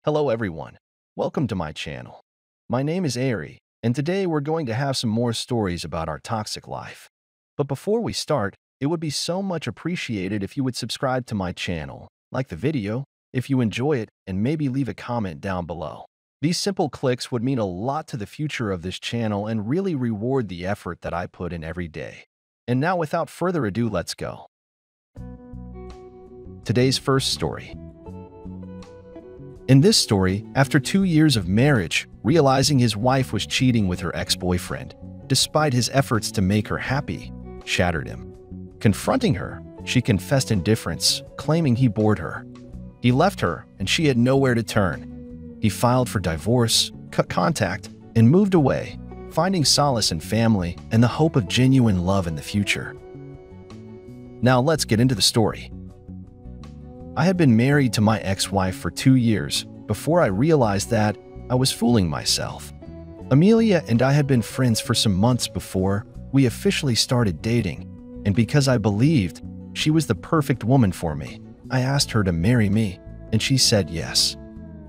Hello everyone, welcome to my channel. My name is Ari, and today we're going to have some more stories about our toxic life. But before we start, it would be so much appreciated if you would subscribe to my channel, like the video, if you enjoy it, and maybe leave a comment down below. These simple clicks would mean a lot to the future of this channel and really reward the effort that I put in every day. And now without further ado, let's go. Today's first story. In this story, after 2 years of marriage, realizing his wife was cheating with her ex-boyfriend, despite his efforts to make her happy, shattered him. Confronting her, she confessed indifference, claiming he bored her. He left her, and she had nowhere to turn. He filed for divorce, cut contact, and moved away, finding solace in family and the hope of genuine love in the future. Now let's get into the story. I had been married to my ex-wife for 2 years before I realized that I was fooling myself. Amelia and I had been friends for some months before we officially started dating, and because I believed she was the perfect woman for me, I asked her to marry me, and she said yes.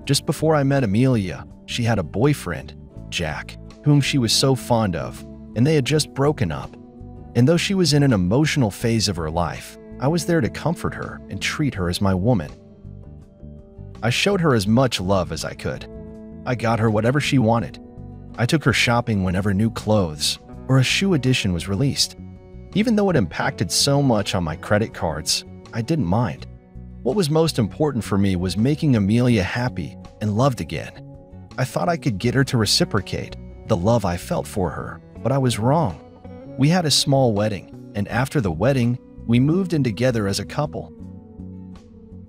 Just before I met Amelia, she had a boyfriend, Jack, whom she was so fond of, and they had just broken up. And though she was in an emotional phase of her life, I was there to comfort her and treat her as my woman. I showed her as much love as I could. I got her whatever she wanted. I took her shopping whenever new clothes or a shoe edition was released. Even though it impacted so much on my credit cards, I didn't mind. What was most important for me was making Amelia happy and loved again. I thought I could get her to reciprocate the love I felt for her, but I was wrong. We had a small wedding, and after the wedding, we moved in together as a couple.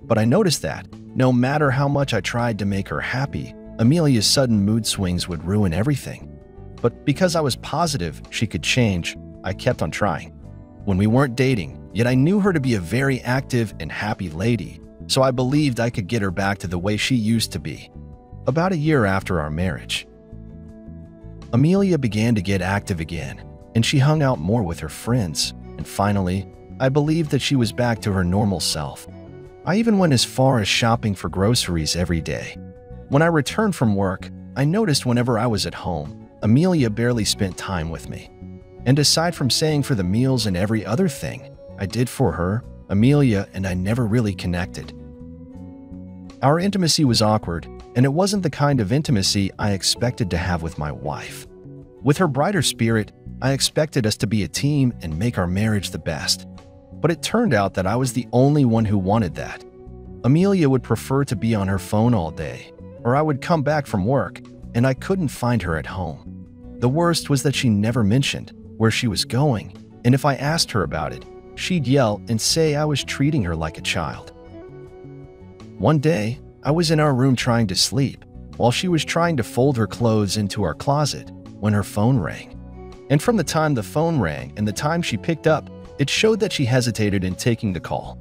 But I noticed that, no matter how much I tried to make her happy, Amelia's sudden mood swings would ruin everything. But because I was positive she could change, I kept on trying. When we weren't dating, yet I knew her to be a very active and happy lady, so I believed I could get her back to the way she used to be. About a year after our marriage, Amelia began to get active again, and she hung out more with her friends, and finally, I believed that she was back to her normal self. I even went as far as shopping for groceries every day. When I returned from work, I noticed whenever I was at home, Amelia barely spent time with me. And aside from saying for the meals and every other thing I did for her, Amelia and I never really connected. Our intimacy was awkward, and it wasn't the kind of intimacy I expected to have with my wife. With her brighter spirit, I expected us to be a team and make our marriage the best. But it turned out that I was the only one who wanted that. Amelia would prefer to be on her phone all day, or I would come back from work, and I couldn't find her at home. The worst was that she never mentioned where she was going, and if I asked her about it, she'd yell and say I was treating her like a child. One day, I was in our room trying to sleep, while she was trying to fold her clothes into our closet, when her phone rang. And from the time the phone rang and the time she picked up, it showed that she hesitated in taking the call.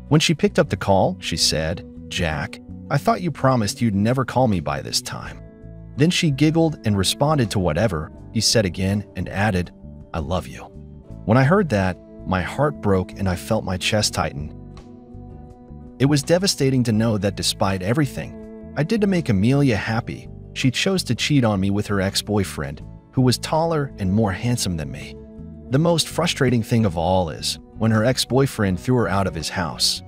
When she picked up the call, she said, "Jack, I thought you promised you'd never call me by this time." Then she giggled and responded to whatever he said again and added, "I love you." When I heard that, my heart broke and I felt my chest tighten. It was devastating to know that despite everything I did to make Amelia happy, she chose to cheat on me with her ex-boyfriend, who was taller and more handsome than me. The most frustrating thing of all is when her ex-boyfriend threw her out of his house.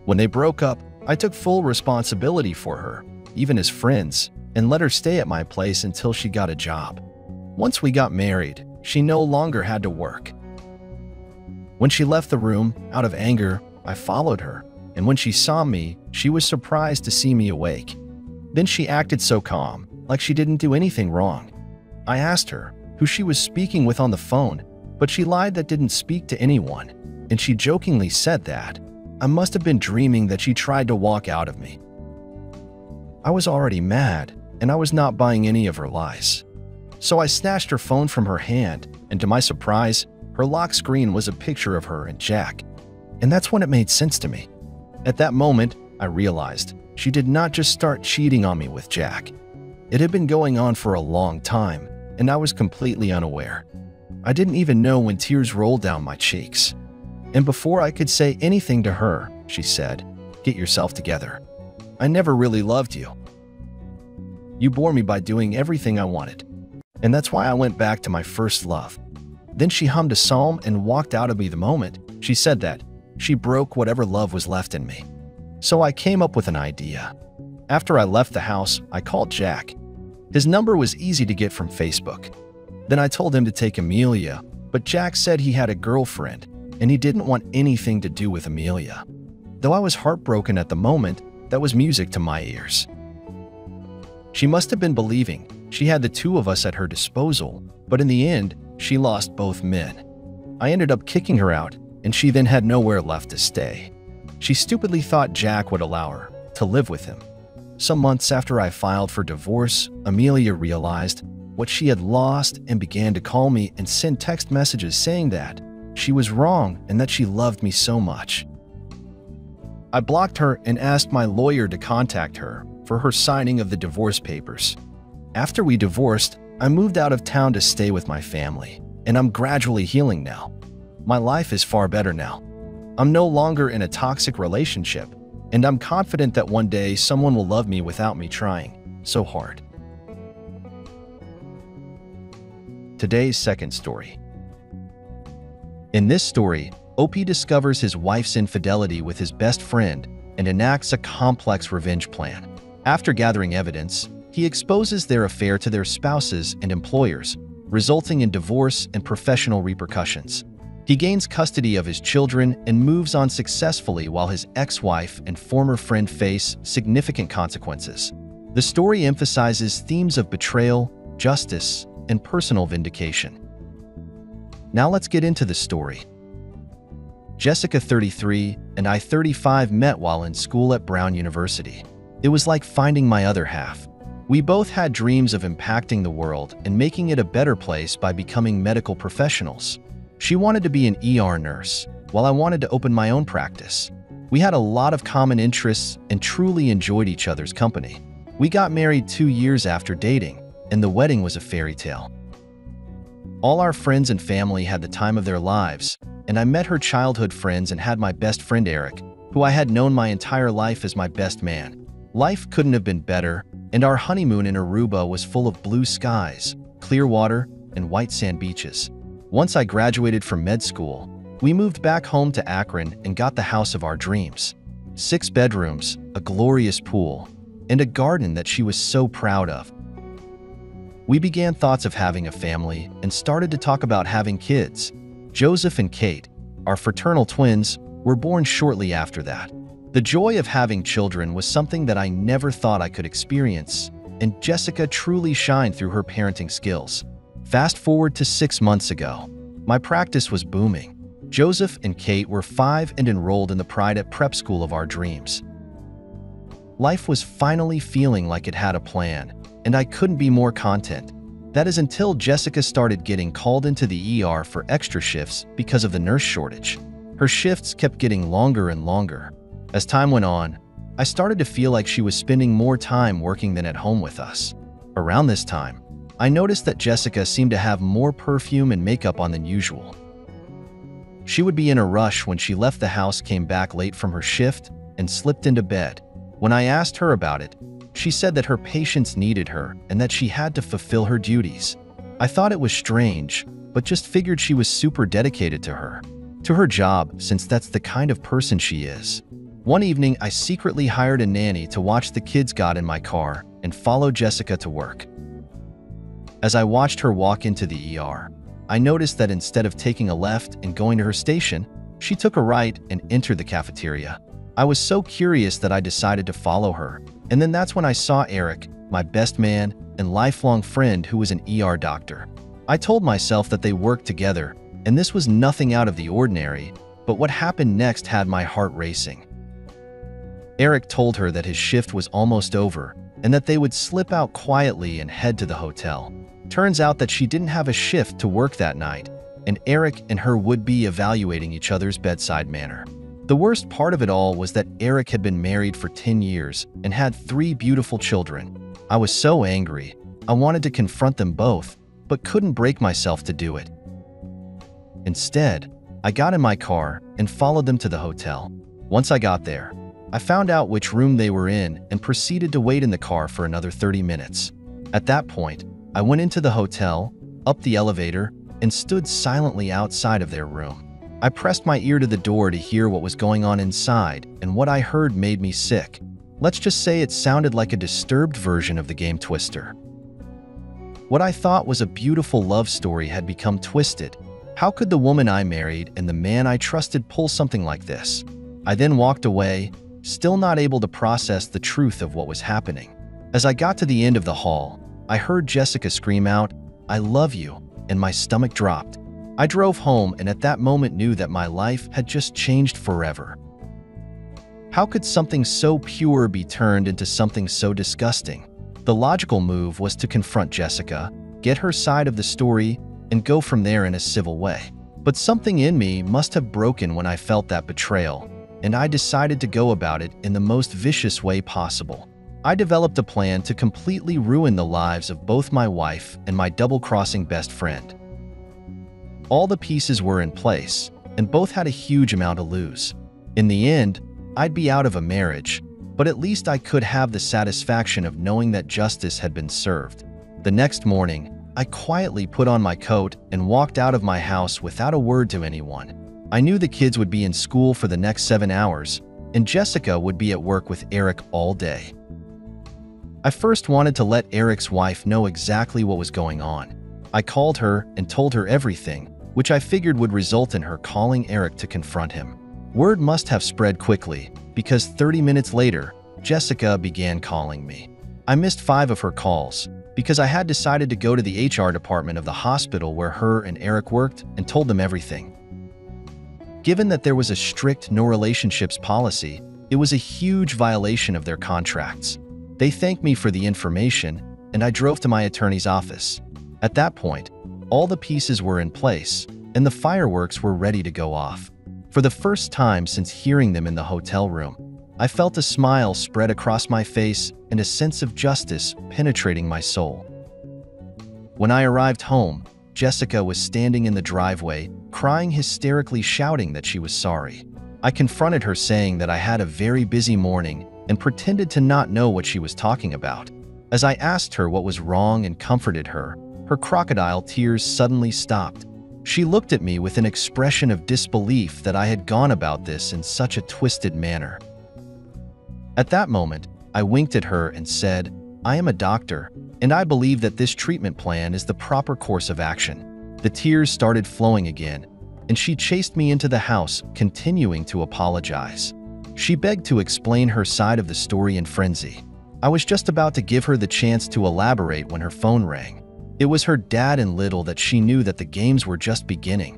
When they broke up, I took full responsibility for her, even as friends, and let her stay at my place until she got a job. Once we got married, she no longer had to work. When she left the room, out of anger, I followed her, and when she saw me, she was surprised to see me awake. Then she acted so calm, like she didn't do anything wrong. I asked her who she was speaking with on the phone, but she lied that didn't speak to anyone, and she jokingly said that I must have been dreaming that she tried to walk out of me. I was already mad, and I was not buying any of her lies. So I snatched her phone from her hand, and to my surprise, her lock screen was a picture of her and Jack. And that's when it made sense to me. At that moment, I realized she did not just start cheating on me with Jack. It had been going on for a long time, and I was completely unaware. I didn't even know when tears rolled down my cheeks. And before I could say anything to her, she said, "Get yourself together. I never really loved you." You bore me by doing everything I wanted. And that's why I went back to my first love." Then she hummed a psalm and walked out of me the moment she said that. She broke whatever love was left in me. So I came up with an idea. After I left the house, I called Jack. His number was easy to get from Facebook. Then I told him to take Amelia, but Jack said he had a girlfriend and he didn't want anything to do with Amelia. Though I was heartbroken at the moment, that was music to my ears. She must have been believing she had the two of us at her disposal, but in the end, she lost both men. I ended up kicking her out, and she then had nowhere left to stay. She stupidly thought Jack would allow her to live with him. Some months after I filed for divorce, Amelia realized what she had lost and began to call me and send text messages saying that she was wrong and that she loved me so much. I blocked her and asked my lawyer to contact her for her signing of the divorce papers. After we divorced, I moved out of town to stay with my family, and I'm gradually healing now. My life is far better now. I'm no longer in a toxic relationship, and I'm confident that one day someone will love me without me trying so hard. Today's second story. In this story, OP discovers his wife's infidelity with his best friend and enacts a complex revenge plan. After gathering evidence, he exposes their affair to their spouses and employers, resulting in divorce and professional repercussions. He gains custody of his children and moves on successfully while his ex-wife and former friend face significant consequences. The story emphasizes themes of betrayal, justice, and personal vindication. Now let's get into the story. Jessica, 33, and I, 35, met while in school at Brown University. It was like finding my other half. We both had dreams of impacting the world and making it a better place by becoming medical professionals. She wanted to be an ER nurse, while I wanted to open my own practice. We had a lot of common interests and truly enjoyed each other's company. We got married 2 years after dating, and the wedding was a fairy tale. All our friends and family had the time of their lives, and I met her childhood friends and had my best friend Eric, who I had known my entire life as my best man. Life couldn't have been better, and our honeymoon in Aruba was full of blue skies, clear water, and white sand beaches. Once I graduated from med school, we moved back home to Akron and got the house of our dreams. 6 bedrooms, a glorious pool, and a garden that she was so proud of. We began thoughts of having a family and started to talk about having kids. Joseph and Kate, our fraternal twins, were born shortly after that. The joy of having children was something that I never thought I could experience, and Jessica truly shined through her parenting skills. Fast forward to 6 months ago. My practice was booming. Joseph and Kate were 5 and enrolled in the private prep school of our dreams. Life was finally feeling like it had a plan, and I couldn't be more content. That is until Jessica started getting called into the ER for extra shifts because of the nurse shortage. Her shifts kept getting longer and longer. As time went on, I started to feel like she was spending more time working than at home with us. Around this time, I noticed that Jessica seemed to have more perfume and makeup on than usual. She would be in a rush when she left the house, came back late from her shift, and slipped into bed. When I asked her about it, she said that her patients needed her and that she had to fulfill her duties. I thought it was strange, but just figured she was super dedicated to her job, since that's the kind of person she is. One evening, I secretly hired a nanny to watch the kids, got in my car, and followed Jessica to work. As I watched her walk into the ER, I noticed that instead of taking a left and going to her station, she took a right and entered the cafeteria. I was so curious that I decided to follow her, and then that's when I saw Eric, my best man and lifelong friend who was an ER doctor. I told myself that they worked together, and this was nothing out of the ordinary, but what happened next had my heart racing. Eric told her that his shift was almost over and that they would slip out quietly and head to the hotel. Turns out that she didn't have a shift to work that night, and Eric and her would be evaluating each other's bedside manner. The worst part of it all was that Eric had been married for 10 years and had 3 beautiful children. I was so angry. I wanted to confront them both, but couldn't break myself to do it. Instead, I got in my car and followed them to the hotel. Once I got there, I found out which room they were in and proceeded to wait in the car for another 30 minutes. At that point, I went into the hotel, up the elevator, and stood silently outside of their room. I pressed my ear to the door to hear what was going on inside, and what I heard made me sick. Let's just say it sounded like a disturbed version of the game Twister. What I thought was a beautiful love story had become twisted. How could the woman I married and the man I trusted pull something like this? I then walked away, still not able to process the truth of what was happening. As I got to the end of the hall, I heard Jessica scream out, "I love you," and my stomach dropped. I drove home and at that moment knew that my life had just changed forever. How could something so pure be turned into something so disgusting? The logical move was to confront Jessica, get her side of the story, and go from there in a civil way. But something in me must have broken when I felt that betrayal, and I decided to go about it in the most vicious way possible. I developed a plan to completely ruin the lives of both my wife and my double-crossing best friend. All the pieces were in place, and both had a huge amount to lose. In the end, I'd be out of a marriage, but at least I could have the satisfaction of knowing that justice had been served. The next morning, I quietly put on my coat and walked out of my house without a word to anyone. I knew the kids would be in school for the next 7 hours, and Jessica would be at work with Eric all day. I first wanted to let Eric's wife know exactly what was going on. I called her and told her everything, which I figured would result in her calling Eric to confront him. Word must have spread quickly, because 30 minutes later, Jessica began calling me. I missed 5 of her calls, because I had decided to go to the HR department of the hospital where her and Eric worked and told them everything. Given that there was a strict no relationships policy, it was a huge violation of their contracts. They thanked me for the information, and I drove to my attorney's office. At that point, all the pieces were in place, and the fireworks were ready to go off. For the first time since hearing them in the hotel room, I felt a smile spread across my face and a sense of justice penetrating my soul. When I arrived home, Jessica was standing in the driveway, crying hysterically, shouting that she was sorry. I confronted her, saying that I had a very busy morning and pretended to not know what she was talking about. As I asked her what was wrong and comforted her, her crocodile tears suddenly stopped. She looked at me with an expression of disbelief that I had gone about this in such a twisted manner. At that moment, I winked at her and said, "I am a doctor, and I believe that this treatment plan is the proper course of action." The tears started flowing again, and she chased me into the house, continuing to apologize. She begged to explain her side of the story in frenzy. I was just about to give her the chance to elaborate when her phone rang. It was her dad, and little that she knew that the games were just beginning.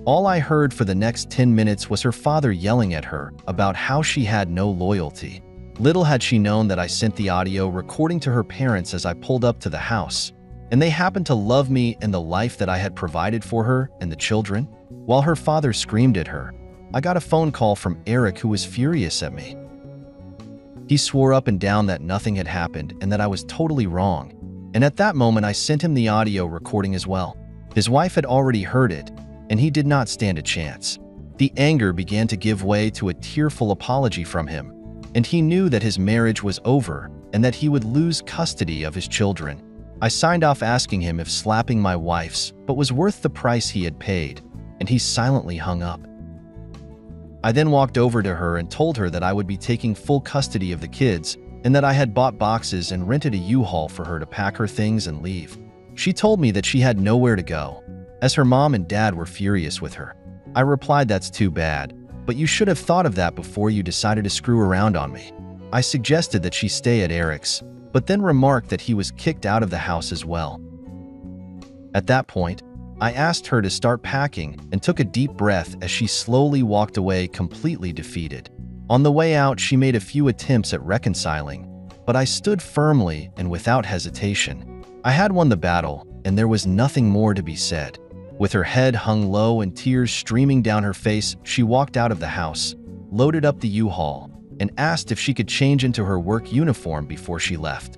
All I heard for the next 10 minutes was her father yelling at her about how she had no loyalty. Little had she known that I sent the audio recording to her parents as I pulled up to the house, and they happened to love me and the life that I had provided for her and the children. While her father screamed at her, I got a phone call from Eric, who was furious at me. He swore up and down that nothing had happened and that I was totally wrong. And at that moment, I sent him the audio recording as well. His wife had already heard it, and he did not stand a chance. The anger began to give way to a tearful apology from him, and he knew that his marriage was over and that he would lose custody of his children. I signed off, asking him if slapping my wife's but was worth the price he had paid, and he silently hung up. I then walked over to her and told her that I would be taking full custody of the kids and that I had bought boxes and rented a U-Haul for her to pack her things and leave. She told me that she had nowhere to go, as her mom and dad were furious with her. I replied, "That's too bad, but you should have thought of that before you decided to screw around on me." I suggested that she stay at Eric's, but then remarked that he was kicked out of the house as well. At that point, I asked her to start packing and took a deep breath as she slowly walked away, completely defeated. On the way out, she made a few attempts at reconciling, but I stood firmly and without hesitation. I had won the battle, and there was nothing more to be said. With her head hung low and tears streaming down her face, she walked out of the house, loaded up the U-Haul, and asked if she could change into her work uniform before she left.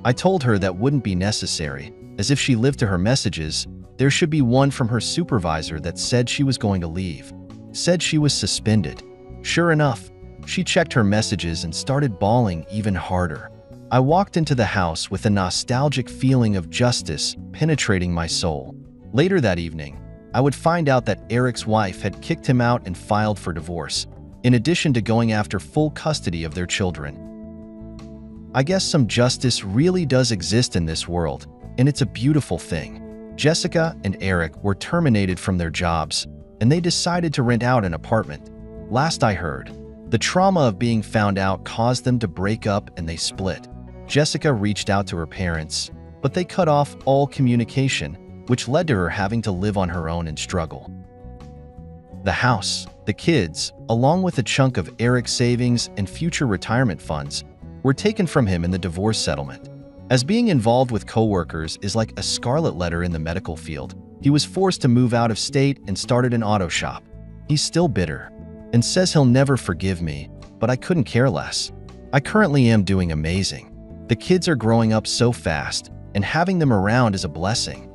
I told her that wouldn't be necessary, as if she lived to her messages, there should be one from her supervisor that said she was going to leave, said she was suspended. Sure enough, she checked her messages and started bawling even harder. I walked into the house with a nostalgic feeling of justice penetrating my soul. Later that evening, I would find out that Eric's wife had kicked him out and filed for divorce, in addition to going after full custody of their children. I guess some justice really does exist in this world, and it's a beautiful thing. Jessica and Eric were terminated from their jobs, and they decided to rent out an apartment. Last I heard, the trauma of being found out caused them to break up and they split. Jessica reached out to her parents, but they cut off all communication, which led to her having to live on her own and struggle. The house, the kids, along with a chunk of Eric's savings and future retirement funds, were taken from him in the divorce settlement. As being involved with coworkers is like a scarlet letter in the medical field, he was forced to move out of state and started an auto shop. He's still bitter and says he'll never forgive me, but I couldn't care less. I currently am doing amazing. The kids are growing up so fast, and having them around is a blessing.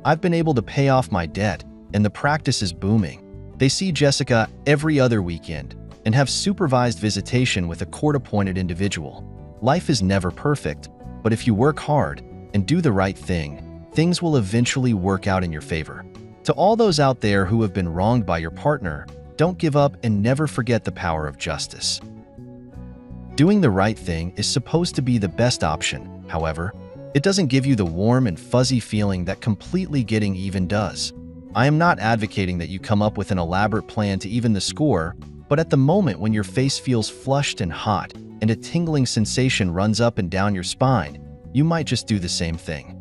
I've been able to pay off my debt, and the practice is booming. They see Jessica every other weekend and have supervised visitation with a court-appointed individual. Life is never perfect, but if you work hard and do the right thing, things will eventually work out in your favor. To all those out there who have been wronged by your partner, don't give up and never forget the power of justice. Doing the right thing is supposed to be the best option. However, it doesn't give you the warm and fuzzy feeling that completely getting even does. I am not advocating that you come up with an elaborate plan to even the score, but at the moment when your face feels flushed and hot and a tingling sensation runs up and down your spine, you might just do the same thing.